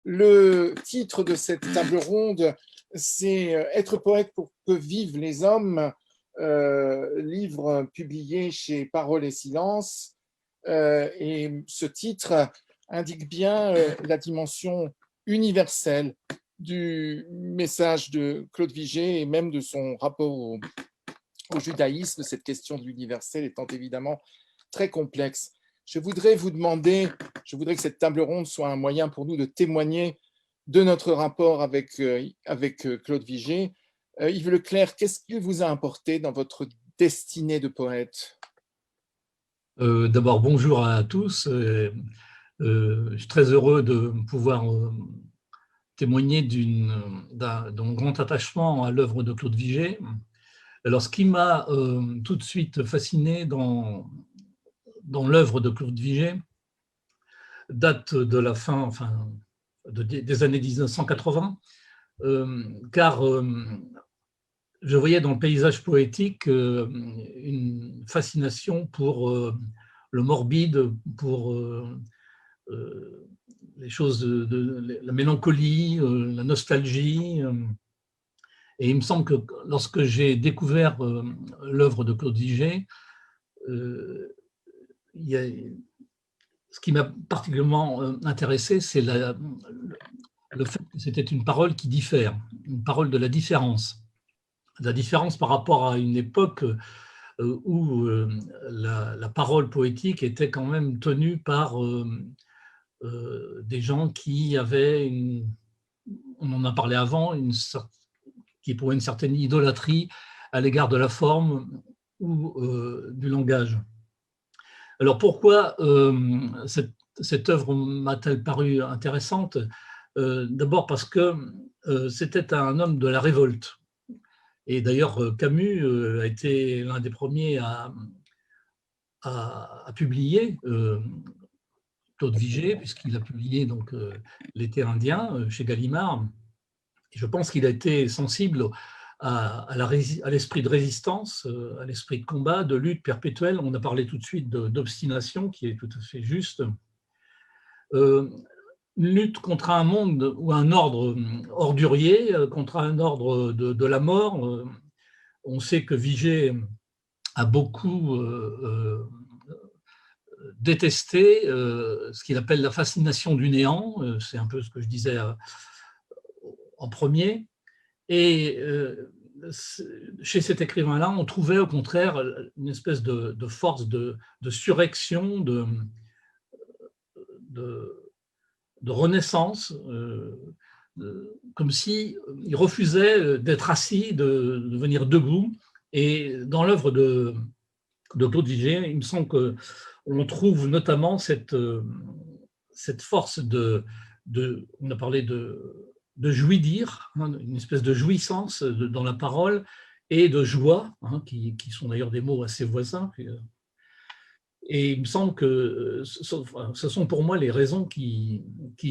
Le titre de cette table ronde, c'est « Être poète pour que vivent les hommes », livre publié chez Parole et Silence. Et ce titre indique bien la dimension universelle du message de Claude Vigée et même de son rapport au judaïsme, cette question de l'universel étant évidemment très complexe. Je voudrais vous demander, je voudrais que cette table ronde soit un moyen pour nous de témoigner de notre rapport avec Claude Vigée. Yves Leclerc, qu'est-ce qu'il vous a apporté dans votre destinée de poète? D'abord, bonjour à tous. Je suis très heureux de pouvoir témoigner d'un grand attachement à l'œuvre de Claude Vigée. Alors, ce qui m'a tout de suite fasciné dans l'œuvre de Claude Vigée date de la fin, des années 1980, car je voyais dans le paysage poétique une fascination pour le morbide, pour les choses de la mélancolie, la nostalgie. Et il me semble que lorsque j'ai découvert l'œuvre de Claude Vigée, ce qui m'a particulièrement intéressé, c'est le fait que c'était une parole qui diffère, une parole de la différence. La différence par rapport à une époque où la parole poétique était quand même tenue par des gens qui avaient, on en a parlé avant, qui éprouvaient une certaine idolâtrie à l'égard de la forme ou du langage. Alors pourquoi cette œuvre m'a-t-elle paru intéressante? D'abord parce que c'était un homme de la révolte. Et d'ailleurs, Camus a été l'un des premiers à publier Claude Vigée, puisqu'il a publié donc L'été indien chez Gallimard. Et je pense qu'il a été sensible à l'esprit de résistance, à l'esprit de combat, de lutte perpétuelle. On a parlé tout de suite d'obstination, qui est tout à fait juste. Une lutte contre un monde ou un ordre ordurier, contre un ordre de la mort. On sait que Vigée a beaucoup détesté ce qu'il appelle la fascination du néant. C'est un peu ce que je disais en premier. Et chez cet écrivain-là, on trouvait au contraire une espèce de force de surrection, de renaissance, comme s'il refusait d'être assis, de venir debout. Et dans l'œuvre de Claude Vigée, il me semble qu'on trouve notamment cette force on a parlé de jouir, une espèce de jouissance dans la parole et de joie, qui sont d'ailleurs des mots assez voisins. Et il me semble que ce sont pour moi les raisons qui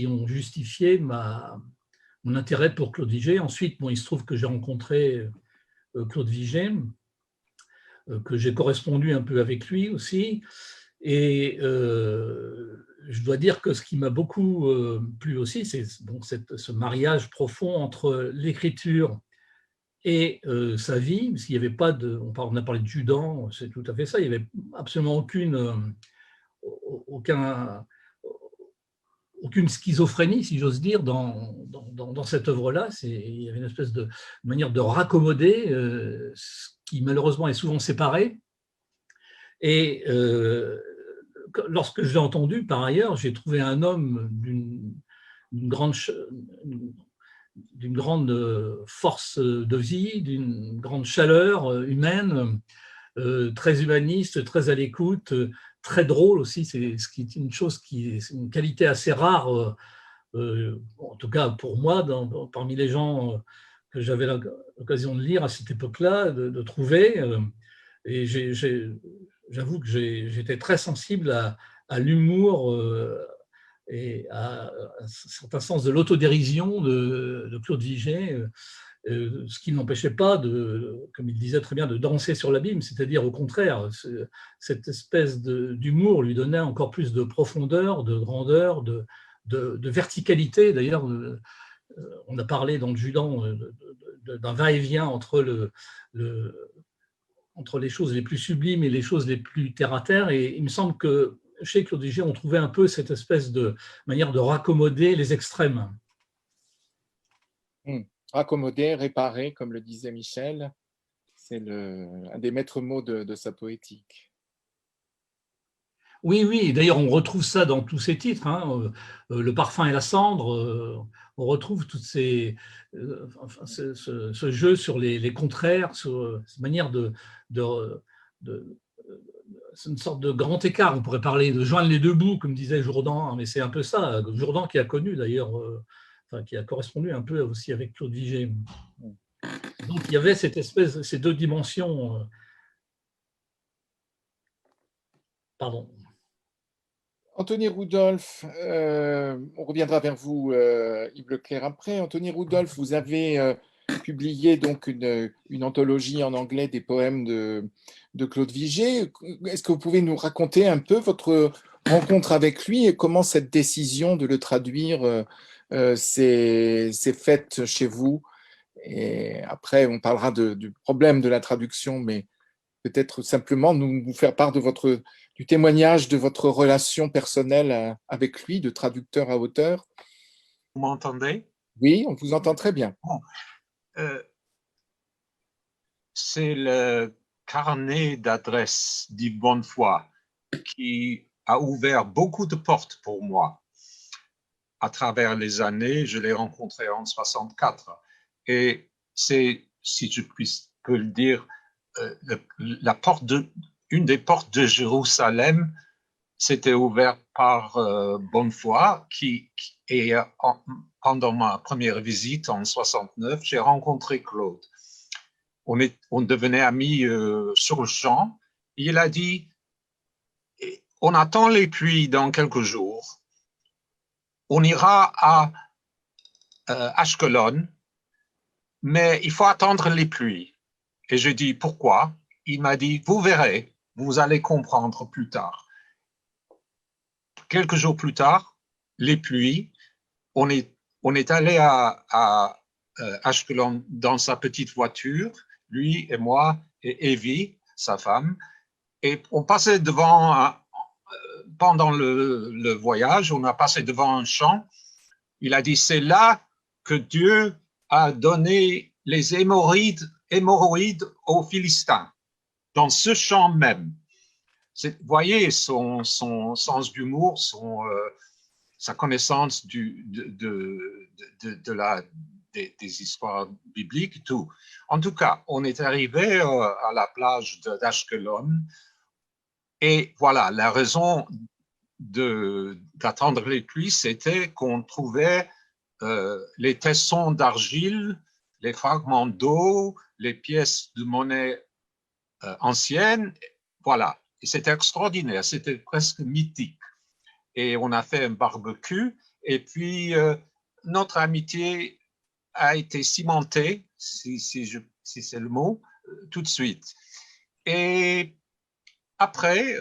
ont justifié mon intérêt pour Claude Vigée. Ensuite, il se trouve que j'ai rencontré Claude Vigée, que j'ai correspondu un peu avec lui aussi. Et je dois dire que ce qui m'a beaucoup plu aussi, c'est donc ce mariage profond entre l'écriture et sa vie, parce qu'il n'y avait pas on a parlé de Judan, c'est tout à fait ça, il n'y avait absolument aucune schizophrénie, si j'ose dire, dans cette œuvre-là. Il y avait une espèce de manière de raccommoder, ce qui malheureusement est souvent séparé. Et lorsque je l'ai entendu, par ailleurs, j'ai trouvé un homme d'une grande force de vie, d'une grande chaleur humaine, très humaniste, très à l'écoute, très drôle aussi. C'est ce qui est une qualité assez rare, en tout cas pour moi, parmi les gens que j'avais l'occasion de lire à cette époque-là, de trouver. Et j'avoue que j'étais très sensible à l'humour et à un certain sens de l'autodérision de Claude Vigée, ce qui n'empêchait pas, comme il disait très bien, de danser sur l'abîme, c'est-à-dire au contraire, cette espèce d'humour lui donnait encore plus de profondeur, de grandeur, de verticalité. D'ailleurs, on a parlé dans le Judan d'un va-et-vient entre les choses les plus sublimes et les choses les plus terre-à-terre. Et il me semble que chez Claude Vigée, on trouvait un peu cette espèce de manière de raccommoder les extrêmes. Raccommoder, réparer, comme le disait Michel, c'est un des maîtres mots de sa poétique. Oui, oui. D'ailleurs, on retrouve ça dans tous ces titres. Le parfum et la cendre. On retrouve toutes enfin, ce jeu sur les contraires, sur cette manière c'est une sorte de grand écart. On pourrait parler de joindre les deux bouts, comme disait Jourdan, mais c'est un peu ça. Jourdan qui a connu d'ailleurs, enfin, qui a correspondu un peu aussi avec Claude Vigée. Donc il y avait ces deux dimensions. Pardon. Anthony Rudolph, on reviendra vers vous, Yves Leclerc, après. Anthony Rudolph, vous avez publié donc une anthologie en anglais des poèmes de Claude Vigée. Est-ce que vous pouvez nous raconter un peu votre rencontre avec lui et comment cette décision de le traduire s'est faite chez vous? Et après, on parlera du problème de la traduction, mais peut-être simplement nous faire part du témoignage de votre relation personnelle avec lui, de traducteur à auteur. Vous m'entendez? Oui, on vous entend très bien. Bon. C'est le carnet d'adresses d'Yves Bonnefoy qui a ouvert beaucoup de portes pour moi. À travers les années, je l'ai rencontré en 64. Et c'est, si je peux le dire, une des portes de Jérusalem s'était ouverte par Bonnefoy, et pendant ma première visite en 69, j'ai rencontré Claude. On devenait amis sur le champ. Il a dit, on attend les pluies dans quelques jours. On ira à Ashkelon, mais il faut attendre les pluies. Et je dis, pourquoi? Il m'a dit, vous verrez, vous allez comprendre plus tard. Quelques jours plus tard, les pluies, on est allé à Ashkelon dans sa petite voiture, lui et moi et Evie, sa femme, et on passait pendant le voyage, on a passé devant un champ. Il a dit, c'est là que Dieu a donné les hémorroïdes aux Philistins, dans ce champ même. Vous voyez son sens d'humour, sa connaissance des histoires bibliques, tout. En tout cas, on est arrivé à la plage d'Ashkelon, et voilà, la raison d'attendre les pluies, c'était qu'on trouvait les tessons d'argile, les fragments d'eau, les pièces de monnaie anciennes, voilà. Et c'était extraordinaire, c'était presque mythique. Et on a fait un barbecue, et puis notre amitié a été cimentée, si c'est le mot, tout de suite. Et après,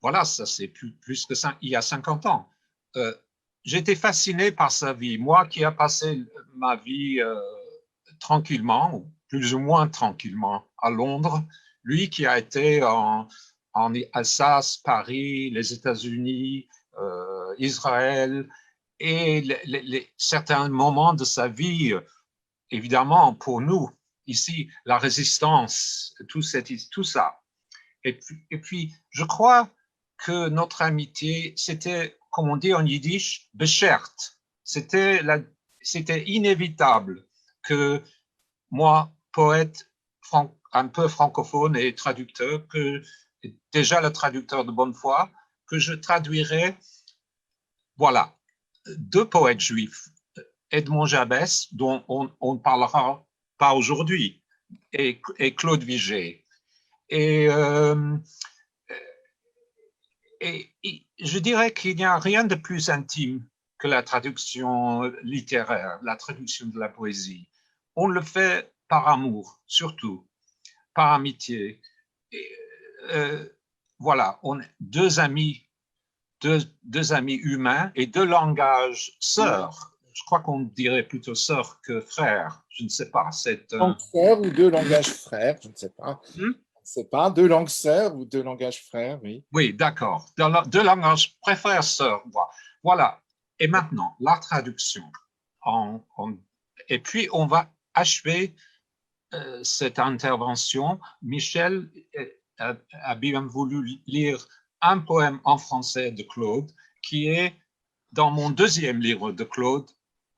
voilà, ça c'est plus que ça, il y a 50 ans. J'étais fasciné par sa vie. Moi qui ai passé ma vie tranquillement, ou plus ou moins tranquillement, à Londres, lui qui a été en Alsace, Paris, les États-Unis, Israël, et certains moments de sa vie, évidemment, pour nous, ici, la résistance, tout ça. Et puis, je crois que notre amitié, c'était, comme on dit en yiddish, beschert. C'était inévitable que moi, poète un peu francophone et traducteur, déjà le traducteur de Bonnefoy, que je traduirais, voilà, deux poètes juifs, Edmond Jabès, dont on ne parlera pas aujourd'hui, et Claude Vigée. Et je dirais qu'il n'y a rien de plus intime que la traduction littéraire, la traduction de la poésie. On le fait par amour, surtout, par amitié. Et, voilà, on est deux amis deux amis humains et deux langages sœurs. Je crois qu'on dirait plutôt sœur que frère. Je ne sais pas. Langue sœur ou deux langages frères, je ne sais pas. Je ne sais pas, deux langues sœurs ou deux langages frères, oui. Oui, d'accord. Deux langages frères sœurs. Voilà. Et maintenant, la traduction. Et puis, on va achever cette intervention. Michel a bien voulu lire un poème en français de Claude, qui est dans mon deuxième livre de Claude,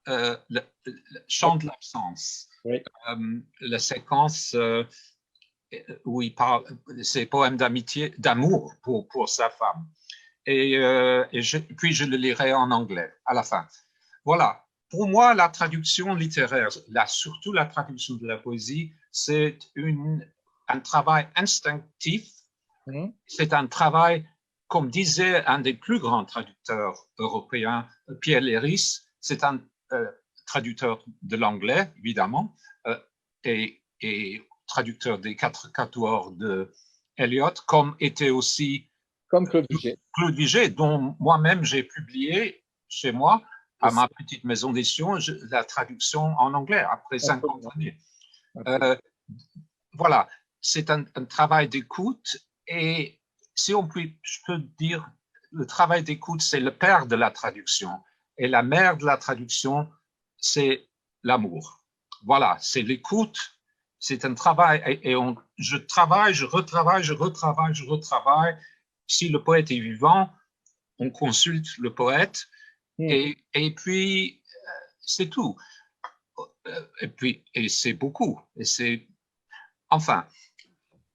le Chant de l'absence. Oui. La séquence où il parle, ses poèmes d'amitié, d'amour pour sa femme. Puis je le lirai en anglais à la fin. Voilà. Pour moi, la traduction littéraire, surtout la traduction de la poésie, c'est un travail instinctif. C'est un travail, comme disait un des plus grands traducteurs européens, Pierre Léris, c'est un traducteur de l'anglais, évidemment, et traducteur des 4 quatuors de Eliot, comme était aussi Claude Vigée. Claude Vigée, dont moi-même j'ai publié chez moi, à ma petite maison d'édition, la traduction en anglais après 50 années. Voilà, c'est un travail d'écoute, et si je peux dire, le travail d'écoute, c'est le père de la traduction, et la mère de la traduction, c'est l'amour. Voilà, c'est l'écoute, c'est un travail, et je travaille, je retravaille, je retravaille, je retravaille. Si le poète est vivant, on consulte le poète, et puis c'est tout. Et c'est beaucoup. Enfin.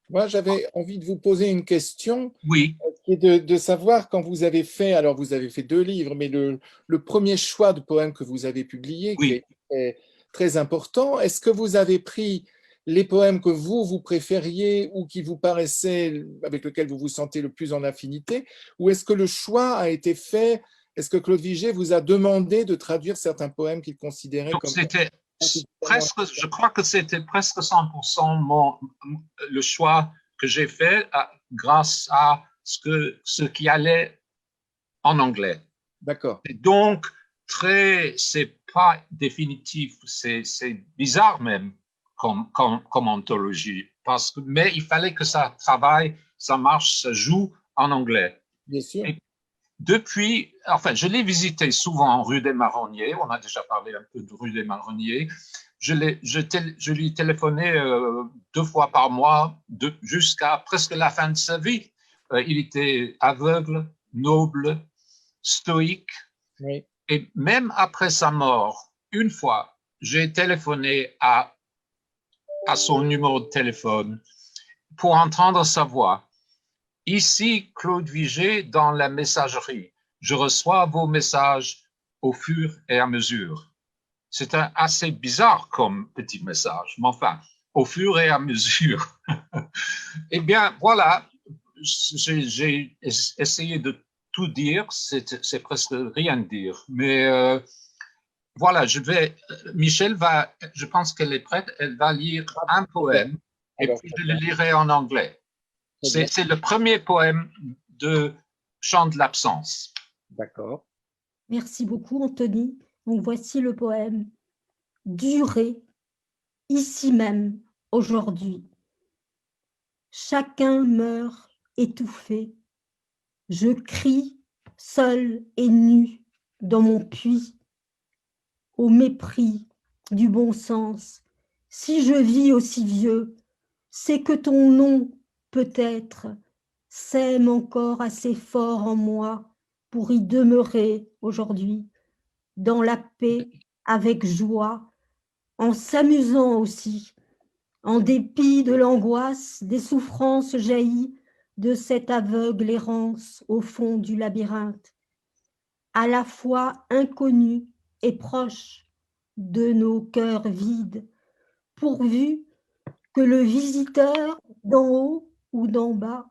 Moi, j'avais envie de vous poser une question. Oui. Qui est de savoir, quand vous avez fait, alors vous avez fait 2 livres, mais le premier choix de poèmes que vous avez publié, oui. qui est très important, est-ce que vous avez pris les poèmes que vous préfériez ou qui vous paraissaient, avec lesquels vous vous sentez le plus en affinité, ou est-ce que le choix a été fait? Est-ce que Claude Vigée vous a demandé de traduire certains poèmes qu'il considérait comme... C'était presque, je crois que c'était presque 100% le choix que j'ai fait grâce à ce qui allait en anglais. D'accord. Donc, c'est pas définitif, c'est bizarre même comme anthologie, mais il fallait que ça travaille, ça marche, ça joue en anglais. Bien sûr. Et depuis, enfin, je l'ai visité souvent en rue des Marronniers, on a déjà parlé un peu de rue des Marronniers, je lui téléphonais 2 fois par mois jusqu'à presque la fin de sa vie. Il était aveugle, noble, stoïque. Oui. Et même après sa mort, une fois, j'ai téléphoné à son numéro de téléphone pour entendre sa voix. Ici, Claude Vigée, dans la messagerie. Je reçois vos messages au fur et à mesure. C'est assez bizarre comme petit message, mais enfin, au fur et à mesure. Eh bien, voilà, j'ai essayé de tout dire, c'est presque rien dire, mais voilà, Michel je pense qu'elle est prête, elle va lire un poème, et puis je le lirai en anglais. C'est le premier poème de Chant de l'absence. D'accord. Merci beaucoup, Anthony. Donc, voici le poème « Durée, ici même, aujourd'hui. Chacun meurt étouffé. Je crie, seul et nu, dans mon puits, au mépris du bon sens. Si je vis aussi vieux, c'est que ton nom, peut-être, sème encore assez fort en moi pour y demeurer aujourd'hui, dans la paix, avec joie, en s'amusant aussi, en dépit de l'angoisse, des souffrances jaillies de cette aveugle errance au fond du labyrinthe, à la fois inconnue et proche de nos cœurs vides, pourvu que le visiteur d'en haut ou d'en bas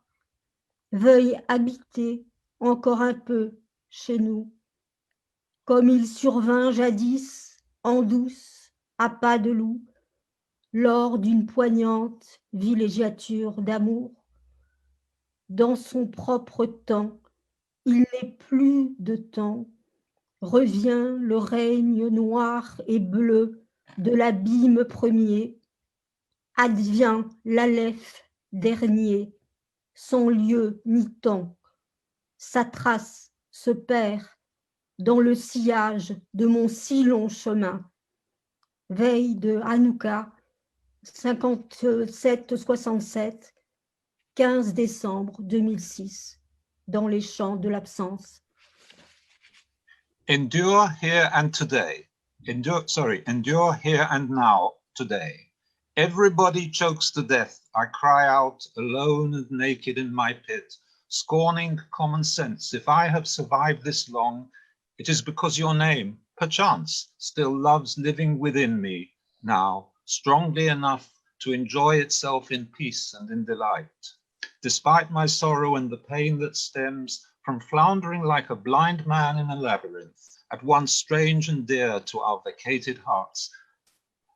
veuille habiter encore un peu chez nous, comme il survint jadis en douce, à pas de loup, lors d'une poignante villégiature d'amour. Dans son propre temps, il n'est plus de temps, revient le règne noir et bleu de l'abîme premier, advient l'Aleph dernier, sans lieu ni temps, sa trace se perd dans le sillage de mon si long chemin. Veille de Hanouka, 57-67, 15 décembre 2006, dans les champs de l'absence. Endure here and today. Endure here and now, today. Everybody chokes to death. I cry out, alone and naked in my pit, scorning common sense. If I have survived this long, it is because your name, perchance, still loves living within me now, strongly enough to enjoy itself in peace and in delight. Despite my sorrow and the pain that stems from floundering like a blind man in a labyrinth, at once strange and dear to our vacated hearts,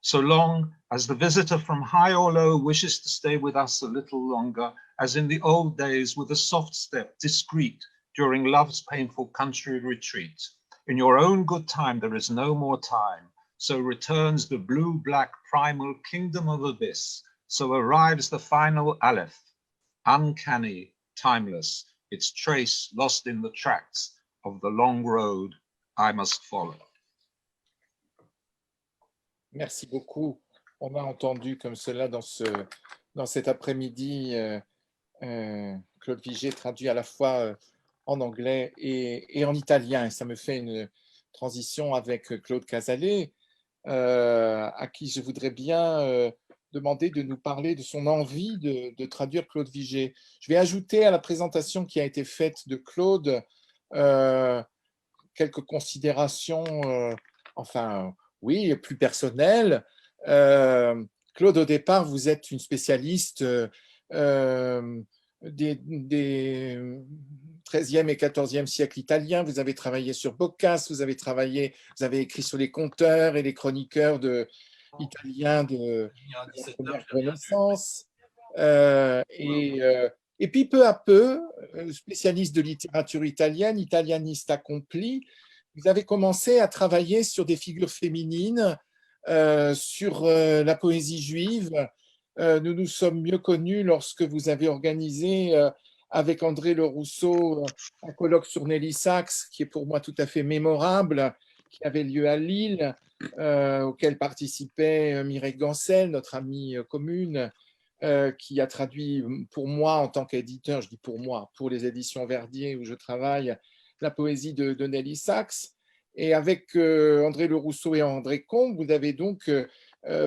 so long as the visitor from high or low wishes to stay with us a little longer, as in the old days with a soft step, discreet, during love's painful country retreat. In your own good time there is no more time, so returns the blue-black primal kingdom of abyss, so arrives the final Aleph, uncanny, timeless, its trace lost in the tracks of the long road I must follow. Merci beaucoup. On a entendu comme cela dans cet après-midi Claude Vigée traduit à la fois en anglais et en italien. Et ça me fait une transition avec Claude Casalet, à qui je voudrais bien demander de nous parler de son envie de traduire Claude Vigée. Je vais ajouter à la présentation qui a été faite de Claude quelques considérations, oui, plus personnelles. Claude, au départ, vous êtes une spécialiste des 13e et 14e siècles italiens. Vous avez travaillé sur Boccace, vous avez écrit sur les conteurs et les chroniqueurs italiens de la première Renaissance. Et puis, peu à peu, spécialiste de littérature italienne, italianiste accompli, vous avez commencé à travailler sur des figures féminines, sur la poésie juive. Nous nous sommes mieux connus lorsque vous avez organisé avec André Le Rousseau un colloque sur Nelly Sachs, qui est pour moi tout à fait mémorable, qui avait lieu à Lille, auquel participait Mireille Gancel, notre amie commune, qui a traduit pour moi en tant qu'éditeur, je dis pour moi, pour les éditions Verdier où je travaille, la poésie de Nelly Sachs. Et avec André Le Rousseau et André Combe, vous avez donc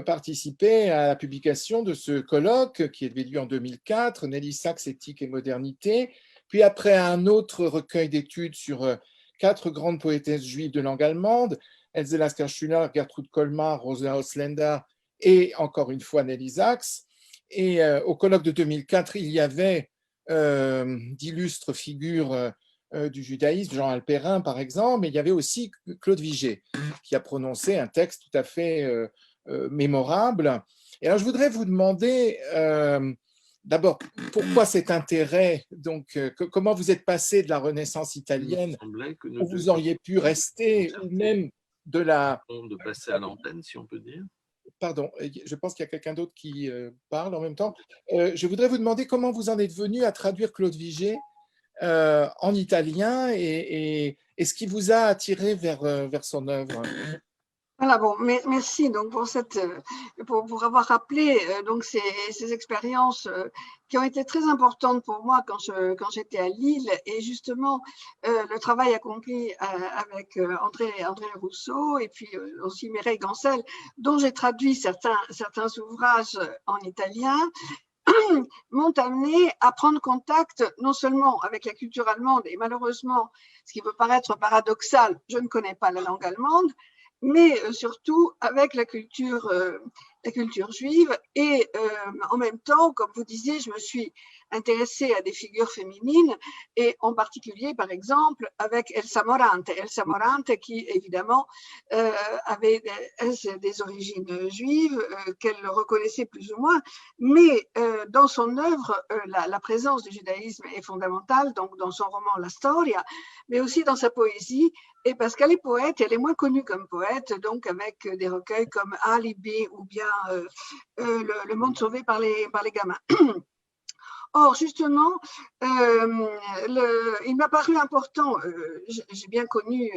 participé à la publication de ce colloque qui est devenu en 2004, Nelly Sachs, éthique et modernité. Puis après un autre recueil d'études sur 4 grandes poétesses juives de langue allemande, Else Lasker-Schuller, Gertrude Colmar, Rosa Auslender et encore une fois Nelly Sachs. Et au colloque de 2004, il y avait d'illustres figures du judaïsme, Jean Alperin par exemple, mais il y avait aussi Claude Vigée qui a prononcé un texte tout à fait mémorable. Et alors je voudrais vous demander d'abord pourquoi cet intérêt, donc comment vous êtes passé de la Renaissance italienne où vous auriez pu rester, ou même de la... De passer à l'antenne, si on peut dire. Pardon, je pense qu'il y a quelqu'un d'autre qui parle en même temps. Je voudrais vous demander comment vous en êtes venu à traduire Claude Vigée en italien et ce qui vous a attiré vers son œuvre. Voilà, bon, merci donc pour avoir rappelé donc ces expériences qui ont été très importantes pour moi quand j'étais à Lille, et justement le travail accompli avec André Le Rousseau et puis aussi Mireille Gancel, dont j'ai traduit certains ouvrages en italien, m'ont amené à prendre contact non seulement avec la culture allemande, et malheureusement, ce qui peut paraître paradoxal, je ne connais pas la langue allemande, mais surtout avec la culture juive. Et en même temps, comme vous disiez, je me suis intéressé à des figures féminines, et en particulier, par exemple, avec Elsa Morante. Elsa Morante qui, évidemment, avait des origines juives, qu'elle reconnaissait plus ou moins, mais dans son œuvre, la présence du judaïsme est fondamentale, donc dans son roman La Storia, mais aussi dans sa poésie, et parce qu'elle est poète, elle est moins connue comme poète, donc avec des recueils comme Alibi ou bien Le monde sauvé par les gamins. Or, justement, il m'a paru important, j'ai bien connu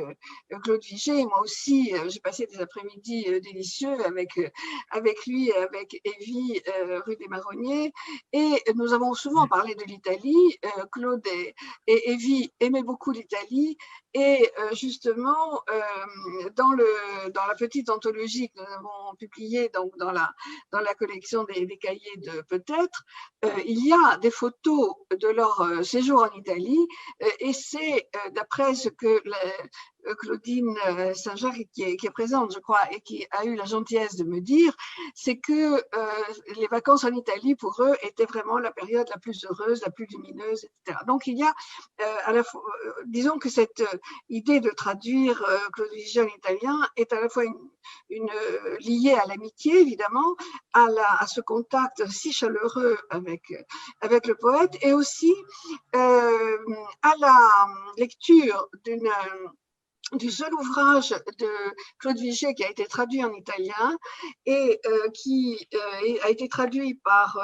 Claude Vigée, moi aussi, j'ai passé des après-midi délicieux avec lui, avec Evie, rue des Marronniers, et nous avons souvent parlé de l'Italie. Claude et Evie aimaient beaucoup l'Italie, et justement, dans la petite anthologie que nous avons publiée donc dans la collection des cahiers de Peut-être, il y a des photos de leur séjour en Italie, et c'est d'après ce que Claudine Saint-Jacques, qui est présente, je crois, et qui a eu la gentillesse de me dire, c'est que les vacances en Italie, pour eux, étaient vraiment la période la plus heureuse, la plus lumineuse, etc. Donc, il y a, disons que cette idée de traduire Claude Vigée en italien est à la fois liée à l'amitié, évidemment, à ce contact si chaleureux avec le poète, et aussi à la lecture du seul ouvrage de Claude Vigée qui a été traduit en italien et qui a été traduit par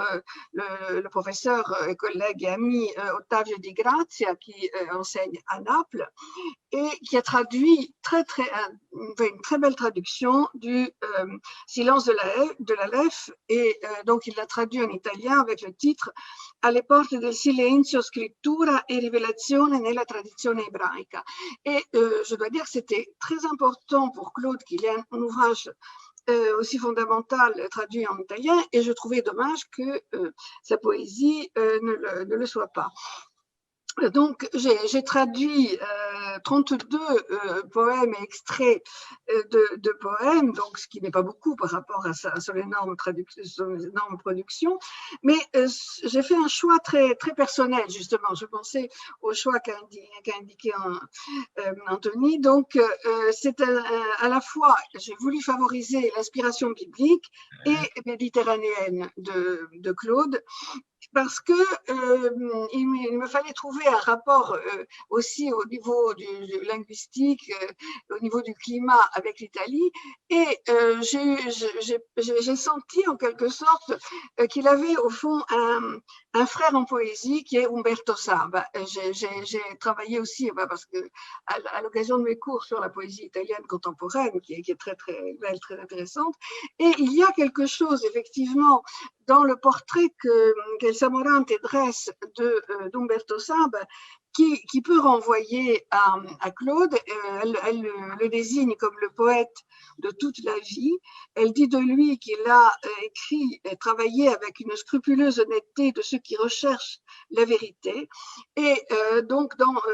le professeur, collègue et ami Ottavio Di Grazia, qui enseigne à Naples, et qui a traduit une très belle traduction du Silence de la Lef, et donc il l'a traduit en italien avec le titre Alle porte del silenzio, scrittura e rivelazione nella tradizione ebraica. Et je dois dire que c'était très important pour Claude qu'il y ait un ouvrage aussi fondamental traduit en italien, et je trouvais dommage que sa poésie ne le soit pas. Donc, j'ai traduit 32 poèmes et extraits de poèmes, donc ce qui n'est pas beaucoup par rapport à son énorme production, mais j'ai fait un choix très, très personnel, justement. Je pensais au choix qu'a indiqué Anthony. Donc, c'est à la fois, j'ai voulu favoriser l'inspiration biblique et méditerranéenne de Claude, parce que il me fallait trouver un rapport aussi au niveau du linguistique, au niveau du climat avec l'Italie, et j'ai senti en quelque sorte qu'il avait au fond un frère en poésie qui est Umberto Saba. J'ai travaillé aussi parce que à l'occasion de mes cours sur la poésie italienne contemporaine, qui est très très belle, très intéressante, et il y a quelque chose effectivement dans le portrait qu'Elsa Morante dresse d'Umberto Saba, qui peut renvoyer à Claude. Elle le désigne comme le poète de toute la vie. Elle dit de lui qu'il a écrit et travaillé avec une scrupuleuse honnêteté de ceux qui recherchent la vérité. Et donc,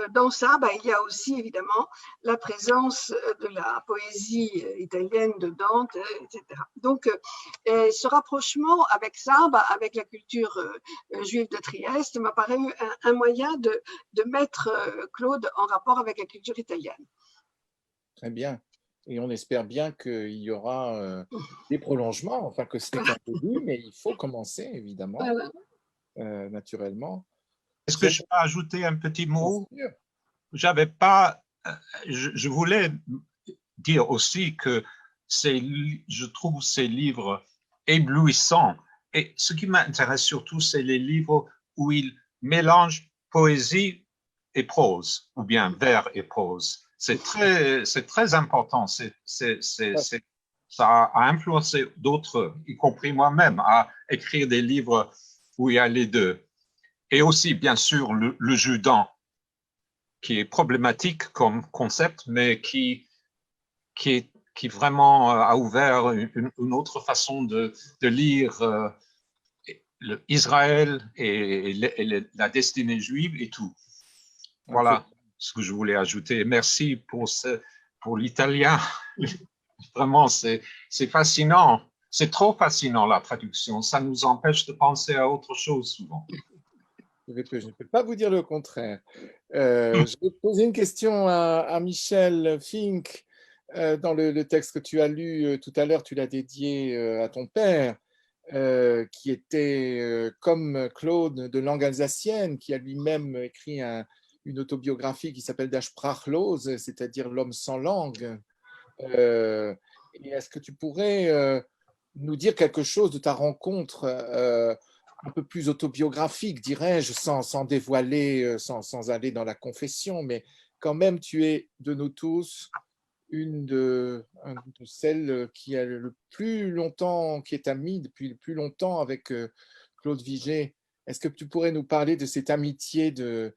dans ça, il y a aussi évidemment la présence de la poésie italienne de Dante, etc. Donc, ce rapprochement avec ça, avec la culture juive de Trieste, m'a paru un moyen de mettre Claude en rapport avec la culture italienne. Très bien. Et on espère bien qu'il y aura des prolongements, enfin que ce n'est qu'un début, mais il faut commencer, évidemment, naturellement. Est-ce que je peux ajouter un petit mot? J'avais pas, je voulais dire aussi que je trouve ces livres éblouissants. Et ce qui m'intéresse surtout, c'est les livres où il mélange poésie et prose, ou bien vers et prose. C'est très important. Ça a influencé d'autres, y compris moi-même, à écrire des livres où il y a les deux. Et aussi, bien sûr, le Judan, qui est problématique comme concept, mais qui vraiment a ouvert une autre façon de lire Israël et la destinée juive et tout. Voilà ce que je voulais ajouter. Merci pour l'italien. Vraiment, c'est fascinant. C'est trop fascinant, la traduction. Ça nous empêche de penser à autre chose souvent. Je ne peux pas vous dire le contraire. Je vais poser une question à Michel Fink. Dans le texte que tu as lu tout à l'heure, tu l'as dédié à ton père, qui était comme Claude de langue alsacienne, qui a lui-même écrit une autobiographie qui s'appelle Der Sprachlos, c'est-à-dire l'homme sans langue. Et est-ce que tu pourrais nous dire quelque chose de ta rencontre un peu plus autobiographique, dirais-je, sans dévoiler, sans aller dans la confession, mais quand même, tu es de nous tous une de celles qui a le plus longtemps, qui est amie depuis le plus longtemps avec Claude Vigée. Est-ce que tu pourrais nous parler de cette amitié de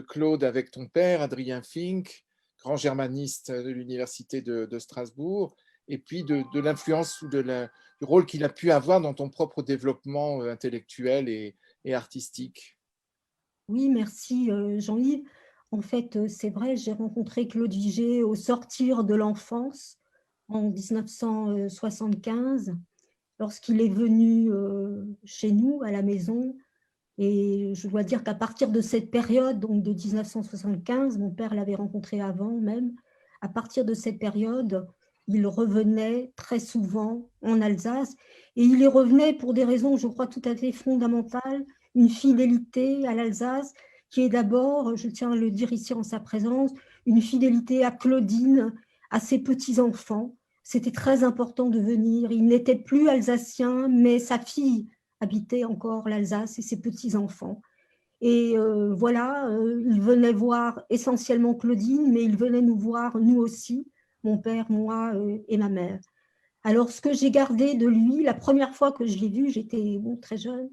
Claude avec ton père, Adrien Fink, grand germaniste de l'Université de Strasbourg, et puis de l'influence ou du rôle qu'il a pu avoir dans ton propre développement intellectuel et artistique? Oui, merci Jean-Yves. En fait, c'est vrai, j'ai rencontré Claude Vigée au sortir de l'enfance en 1975, lorsqu'il est venu chez nous à la maison. Et je dois dire qu'à partir de cette période, donc de 1975, mon père l'avait rencontré avant même, à partir de cette période, il revenait très souvent en Alsace. Et il y revenait pour des raisons, je crois, tout à fait fondamentales, une fidélité à l'Alsace, qui est d'abord, je tiens à le dire ici en sa présence, une fidélité à Claudine, à ses petits-enfants. C'était très important de venir. Il n'était plus alsacien, mais sa fille habitait encore l'Alsace et ses petits-enfants. Et voilà, il venait voir essentiellement Claudine, mais il venait nous voir, nous aussi, mon père, moi et ma mère. Alors, ce que j'ai gardé de lui, la première fois que je l'ai vu, j'étais très jeune,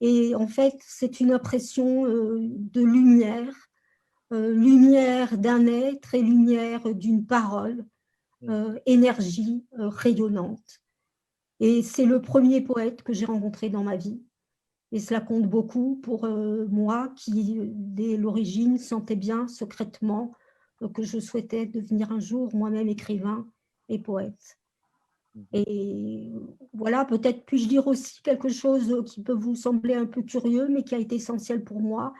et en fait, c'est une impression de lumière, lumière d'un être et lumière d'une parole, énergie rayonnante. Et c'est le premier poète que j'ai rencontré dans ma vie. Et cela compte beaucoup pour moi qui, dès l'origine, sentais bien secrètement que je souhaitais devenir un jour moi-même écrivain et poète. Et voilà, peut-être puis-je dire aussi quelque chose qui peut vous sembler un peu curieux, mais qui a été essentiel pour moi.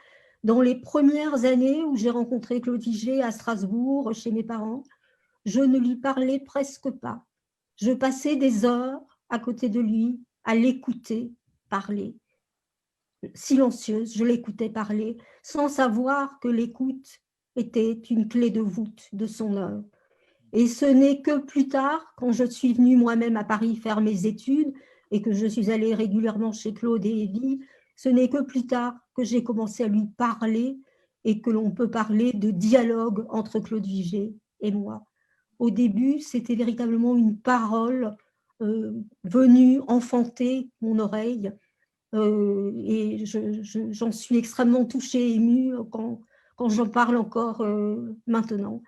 Dans les premières années où j'ai rencontré Claude Vigée à Strasbourg, chez mes parents, je ne lui parlais presque pas. Je passais des heures à côté de lui, à l'écouter parler. Silencieuse, je l'écoutais parler, sans savoir que l'écoute était une clé de voûte de son œuvre. Et ce n'est que plus tard, quand je suis venue moi-même à Paris faire mes études et que je suis allée régulièrement chez Claude et Evie, ce n'est que plus tard que j'ai commencé à lui parler et que l'on peut parler de dialogue entre Claude Vigée et moi. Au début, c'était véritablement une parole venue enfanter mon oreille. Et j'en suis extrêmement touchée, émue quand j'en parle encore maintenant.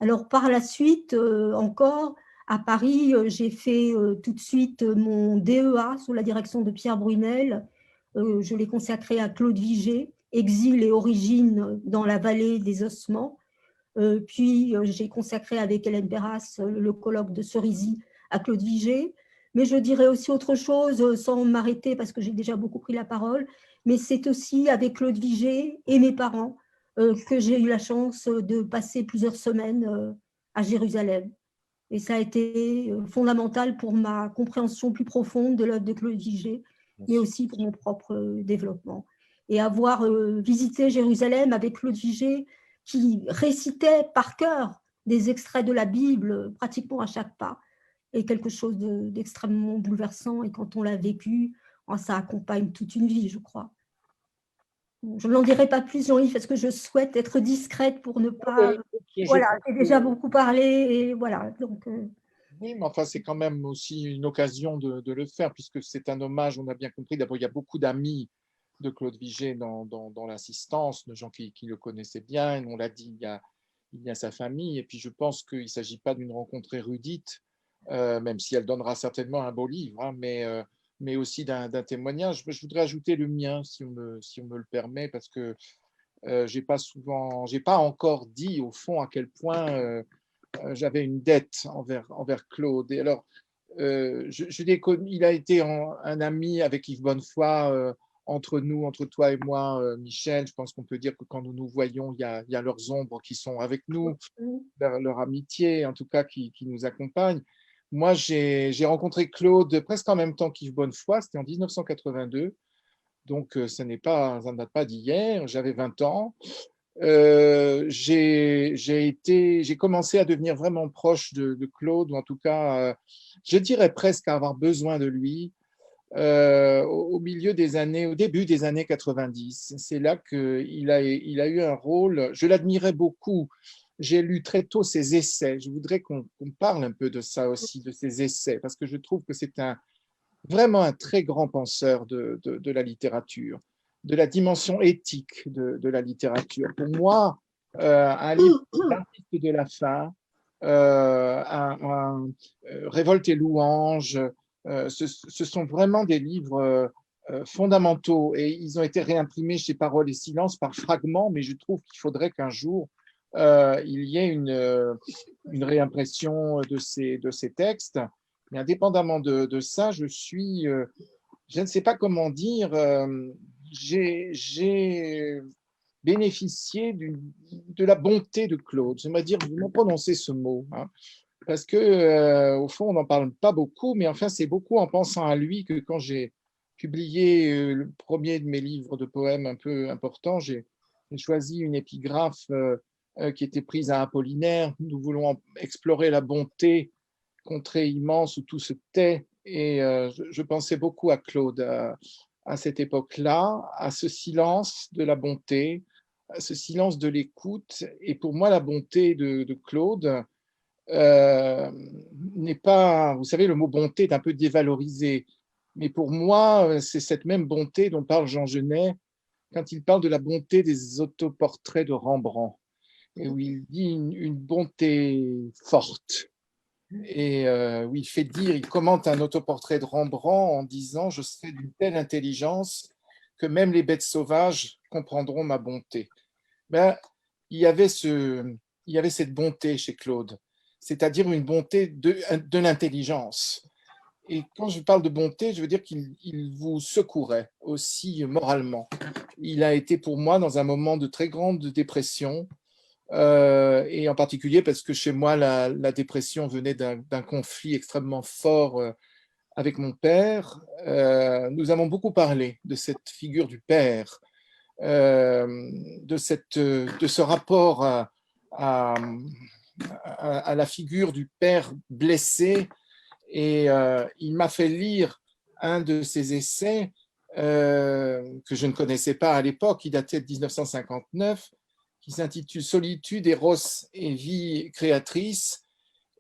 Alors par la suite, encore, à Paris, j'ai fait tout de suite mon DEA sous la direction de Pierre Brunel. Je l'ai consacré à Claude Vigée, Exil et origine dans la vallée des ossements. Puis j'ai consacré avec Hélène Perras le colloque de Cerisy à Claude Vigée. Mais je dirais aussi autre chose, sans m'arrêter parce que j'ai déjà beaucoup pris la parole, mais c'est aussi avec Claude Vigée et mes parents que j'ai eu la chance de passer plusieurs semaines à Jérusalem. Et ça a été fondamental pour ma compréhension plus profonde de l'œuvre de Claude Vigée, mais aussi pour mon propre développement. Et avoir visité Jérusalem avec Claude Vigée, qui récitait par cœur des extraits de la Bible pratiquement à chaque pas, est quelque chose d'extrêmement bouleversant. Et quand on l'a vécu, ça accompagne toute une vie, je crois. Je n'en dirai pas plus, Jean-Yves, parce que je souhaite être discrète pour ne pas... Voilà, j'ai déjà beaucoup parlé, et voilà. Donc, Oui, mais enfin, c'est quand même aussi une occasion de le faire, puisque c'est un hommage, on a bien compris. D'abord, il y a beaucoup d'amis de Claude Vigée dans l'assistance, de gens qui le connaissaient bien. On l'a dit, il y a sa famille. Et puis, je pense qu'il ne s'agit pas d'une rencontre érudite, même si elle donnera certainement un beau livre, hein, mais aussi d'un témoignage. Je voudrais ajouter le mien, si on me le permet, parce que j'ai pas encore dit au fond à quel point j'avais une dette envers Claude. Et alors, il a été un ami avec Yves Bonnefoy entre nous, entre toi et moi, Michel. Je pense qu'on peut dire que quand nous nous voyons, il y a leurs ombres qui sont avec nous, leur amitié, en tout cas, qui nous accompagne. Moi, j'ai rencontré Claude presque en même temps qu'Yves Bonnefoy, c'était en 1982. Donc, ça ne date pas d'hier, j'avais 20 ans. J'ai commencé à devenir vraiment proche de Claude, ou en tout cas, je dirais presque à avoir besoin de lui au début des années 90. C'est là qu'il a eu un rôle, je l'admirais beaucoup. J'ai lu très tôt ses essais. Je voudrais qu'on parle un peu de ça aussi, de ses essais, parce que je trouve que c'est vraiment un très grand penseur de la littérature, de la dimension éthique de la littérature. Pour moi, un livre L'artiste de la fin, Révolte et louange, ce sont vraiment des livres fondamentaux et ils ont été réimprimés chez Parole et Silence par fragments, mais je trouve qu'il faudrait qu'un jour il y ait une réimpression de ces textes. Mais indépendamment de ça, je ne sais pas comment dire, j'ai bénéficié de la bonté de Claude. J'aimerais dire, vous prononcez ce mot, hein, parce que au fond, on n'en parle pas beaucoup, mais enfin, c'est beaucoup en pensant à lui que quand j'ai publié le premier de mes livres de poèmes un peu importants, j'ai choisi une épigraphe qui était prise à Apollinaire. Nous voulons explorer la bonté, contrée immense où tout se tait. Et je pensais beaucoup à Claude à cette époque-là, à ce silence de la bonté, à ce silence de l'écoute. Et pour moi, la bonté de Claude n'est pas, vous savez, le mot bonté est un peu dévalorisé. Mais pour moi, c'est cette même bonté dont parle Jean Genet quand il parle de la bonté des autoportraits de Rembrandt, et où il dit une bonté forte. Et où il fait dire, il commente un autoportrait de Rembrandt en disant « Je serai d'une telle intelligence que même les bêtes sauvages comprendront ma bonté ». Ben, il y avait cette bonté chez Claude, c'est-à-dire une bonté de l'intelligence. Et quand je parle de bonté, je veux dire qu'il vous secourait aussi moralement. Il a été pour moi dans un moment de très grande dépression, et en particulier parce que chez moi, la dépression venait d'un conflit extrêmement fort avec mon père. Nous avons beaucoup parlé de cette figure du père, de ce rapport à la figure du père blessé. Et il m'a fait lire un de ses essais que je ne connaissais pas à l'époque, qui datait de 1959, qui s'intitule « Solitude, Eros et vie créatrice ».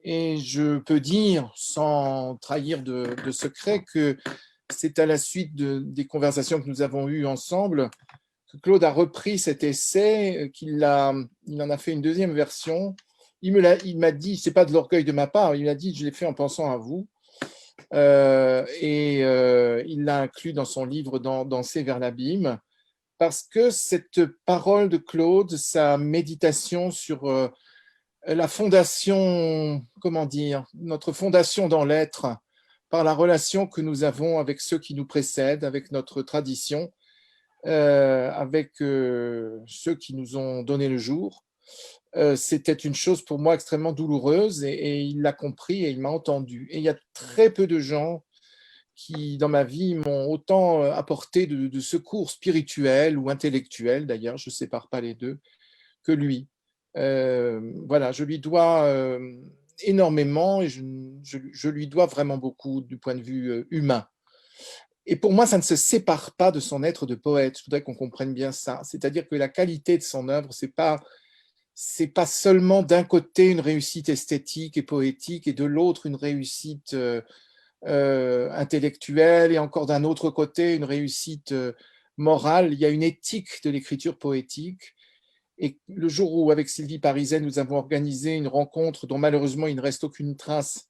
Et je peux dire, sans trahir de secret, que c'est à la suite des conversations que nous avons eues ensemble que Claude a repris cet essai, il en a fait une deuxième version. Il m'a dit, c'est pas de l'orgueil de ma part, il m'a dit, je l'ai fait en pensant à vous. Il l'a inclus dans son livre Danser vers l'abîme, parce que cette parole de Claude, sa méditation sur la fondation, comment dire, notre fondation dans l'être, par la relation que nous avons avec ceux qui nous précèdent, avec notre tradition, avec ceux qui nous ont donné le jour. C'était une chose pour moi extrêmement douloureuse et il l'a compris et il m'a entendu. Et il y a très peu de gens qui, dans ma vie, m'ont autant apporté de secours spirituel ou intellectuel, d'ailleurs, je ne sépare pas les deux, que lui. Voilà, je lui dois énormément et je lui dois vraiment beaucoup du point de vue humain. Et pour moi, ça ne se sépare pas de son être de poète. Je voudrais qu'on comprenne bien ça. C'est-à-dire que la qualité de son œuvre, c'est pas seulement d'un côté une réussite esthétique et poétique et de l'autre une réussite intellectuelle et encore d'un autre côté une réussite morale. Il y a une éthique de l'écriture poétique. Et le jour où, avec Sylvie Parizet, nous avons organisé une rencontre dont malheureusement il ne reste aucune trace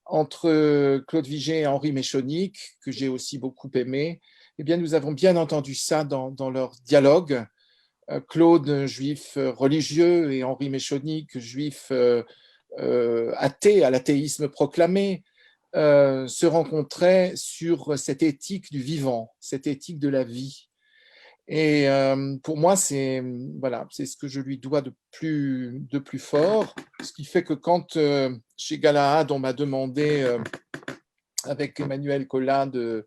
entre Claude Vigée et Henri Méchonic, que j'ai aussi beaucoup aimé, eh bien, nous avons bien entendu ça dans leur dialogue. Claude, juif religieux, et Henri Méchonic, juif athée, à l'athéisme proclamé. se rencontraient sur cette éthique du vivant, cette éthique de la vie. Et pour moi, c'est voilà, c'est ce que je lui dois de plus fort, ce qui fait que quand chez Galahad, on m'a demandé avec Emmanuel Collat de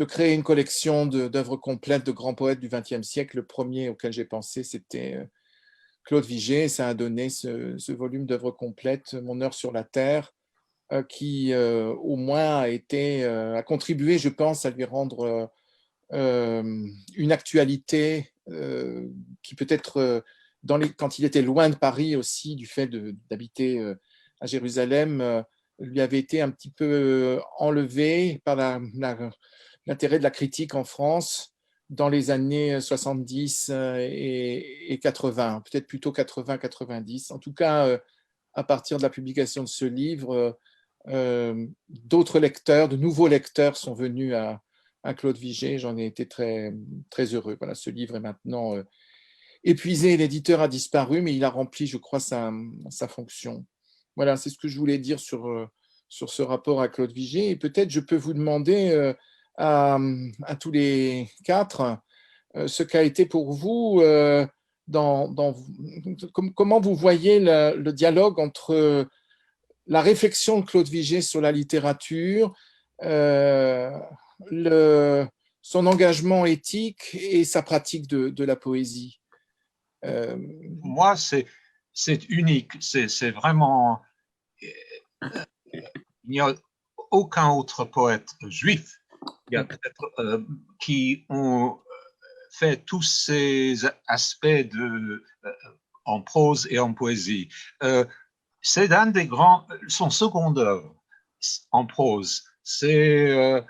créer une collection d'œuvres complètes de grands poètes du XXe siècle, le premier auquel j'ai pensé, c'était Claude Vigée. Ça a donné ce volume d'œuvres complètes, Mon heure sur la terre, qui au moins a contribué, je pense, à lui rendre une actualité qui peut-être, quand il était loin de Paris aussi, du fait d'habiter à Jérusalem, lui avait été un petit peu enlevé par l'intérêt de la critique en France dans les années 70 et 80, peut-être plutôt 80-90. En tout cas, à partir de la publication de ce livre, d'autres lecteurs, de nouveaux lecteurs sont venus à Claude Vigée. J'en ai été très, très heureux. Voilà, ce livre est maintenant épuisé, l'éditeur a disparu, mais il a rempli, je crois, sa fonction. Voilà, c'est ce que je voulais dire sur ce rapport à Claude Vigée. Et peut-être je peux vous demander à tous les quatre ce qu'a été pour vous, comment vous voyez le dialogue entre la réflexion de Claude Vigée sur la littérature, son engagement éthique et sa pratique de la poésie. Moi, c'est unique. C'est vraiment. Il n'y a aucun autre poète juif qui ont fait tous ces aspects en prose et en poésie. C'est un des grands. Son second œuvre en prose, c'est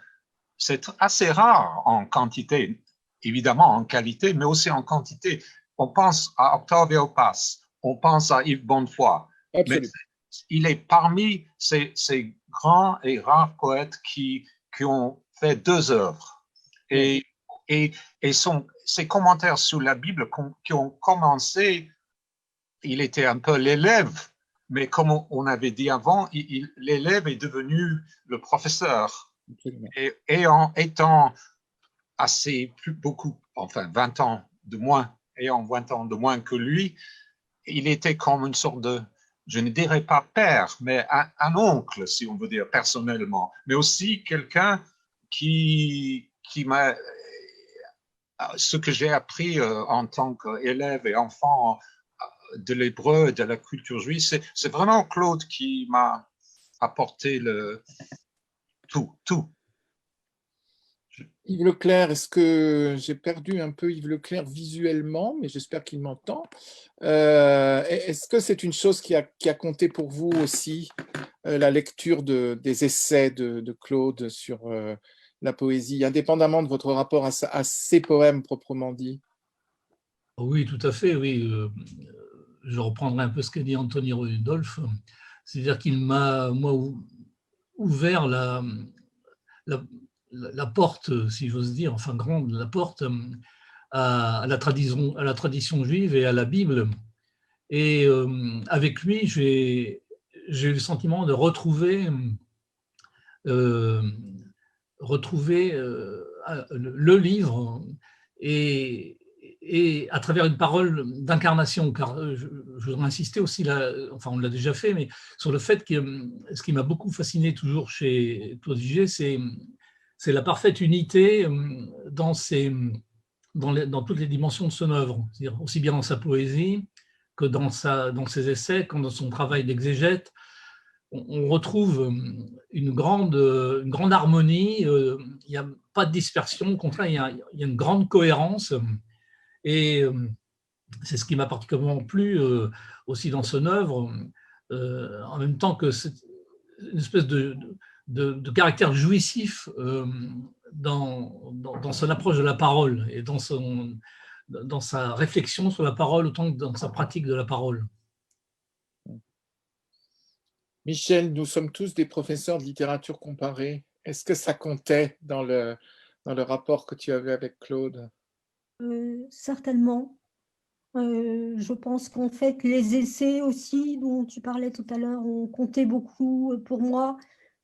assez rare en quantité, évidemment en qualité, mais aussi en quantité. On pense à Octavio Paz, on pense à Yves Bonnefoy, mais il est parmi ces grands et rares poètes qui ont fait deux œuvres. Et ses commentaires sur la Bible qui ont commencé, il était un peu l'élève, mais comme on avait dit avant, l'élève est devenu le professeur. Et en étant beaucoup, enfin 20 ans de moins, ayant 20 ans de moins que lui, il était comme une sorte de, je ne dirais pas père, mais un oncle, si on veut dire personnellement, mais aussi quelqu'un qui m'a, ce que j'ai appris en tant qu'élève et enfant de l'hébreu, de la culture juive, c'est vraiment Claude qui m'a apporté tout. Yves Leclerc, est-ce que j'ai perdu un peu Yves Leclerc visuellement, mais j'espère qu'il m'entend. Est-ce que c'est une chose qui a compté pour vous aussi, la lecture des essais de Claude sur la poésie, indépendamment de votre rapport à ses poèmes proprement dit? Oui, tout à fait, oui. Je reprendrai un peu ce qu'a dit Anthony Rudolph. C'est-à-dire qu'il m'a, moi, ouvert la porte, si j'ose dire, enfin grande, la porte à la tradition juive et à la Bible. Et avec lui, j'ai eu le sentiment de retrouver le livre et à travers une parole d'incarnation, car je voudrais insister aussi, enfin on l'a déjà fait, mais sur le fait que ce qui m'a beaucoup fasciné toujours chez Claude Vigée, c'est la parfaite unité dans toutes les dimensions de son œuvre, c'est-à-dire aussi bien dans sa poésie que dans ses essais, comme dans son travail d'exégète. On retrouve une grande harmonie, il n'y a pas de dispersion, au contraire, il y a une grande cohérence. Et c'est ce qui m'a particulièrement plu aussi dans son œuvre, en même temps que c'est une espèce de caractère jouissif dans son approche de la parole et dans sa réflexion sur la parole autant que dans sa pratique de la parole. Michel, nous sommes tous des professeurs de littérature comparée. Est-ce que ça comptait dans le rapport que tu avais avec Claude? Certainement. Je pense qu'en fait, les essais aussi, dont tu parlais tout à l'heure, ont compté beaucoup pour moi,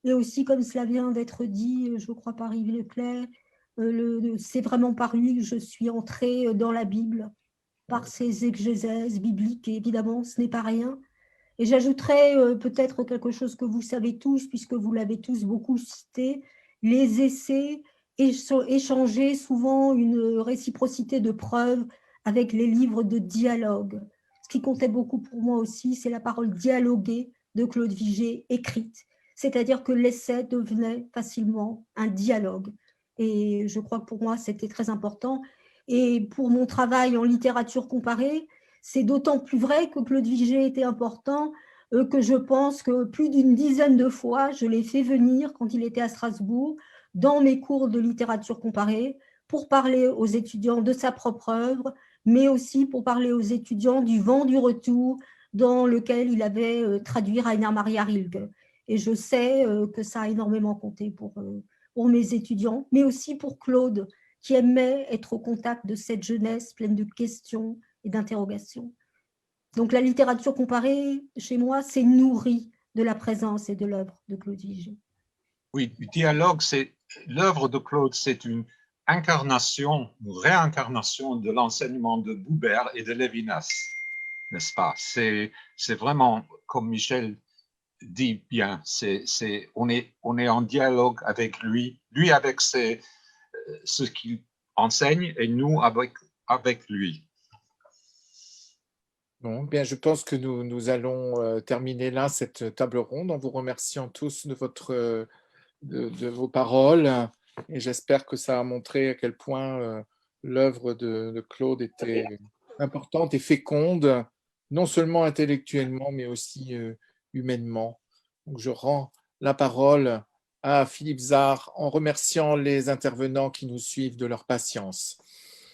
Et aussi, comme cela vient d'être dit, je crois par Yves Leclerc, c'est vraiment par lui que je suis entrée dans la Bible, par ses exégèses bibliques, et évidemment, ce n'est pas rien. Et j'ajouterais peut-être quelque chose que vous savez tous, puisque vous l'avez tous beaucoup cité, les essais échanger souvent une réciprocité de preuves avec les livres de dialogue. Ce qui comptait beaucoup pour moi aussi, c'est la parole dialoguée de Claude Vigée, écrite. C'est-à-dire que l'essai devenait facilement un dialogue. Et je crois que pour moi, c'était très important. Et pour mon travail en littérature comparée, c'est d'autant plus vrai que Claude Vigée était important que je pense que plus d'une dizaine de fois, je l'ai fait venir quand il était à Strasbourg dans mes cours de littérature comparée pour parler aux étudiants de sa propre œuvre, mais aussi pour parler aux étudiants du Vent du retour dans lequel il avait traduit Rainer Maria Rilke. Et je sais que ça a énormément compté pour mes étudiants, mais aussi pour Claude, qui aimait être au contact de cette jeunesse pleine de questions et d'interrogations. Donc la littérature comparée, chez moi, c'est nourri de la présence et de l'œuvre de Claude Vigée. Oui, le dialogue, c'est l'œuvre de Claude, c'est une incarnation, une réincarnation de l'enseignement de Buber et de Lévinas, n'est-ce pas? C'est vraiment, comme Michel dit bien, on est en dialogue avec lui, lui avec ce qu'il enseigne et nous avec lui. Bon, bien, je pense que nous allons terminer là cette table ronde en vous remerciant tous de vos paroles, et j'espère que ça a montré à quel point l'œuvre de Claude était importante et féconde, non seulement intellectuellement, mais aussi humainement. Donc, je rends la parole à Philippe Zard en remerciant les intervenants qui nous suivent de leur patience.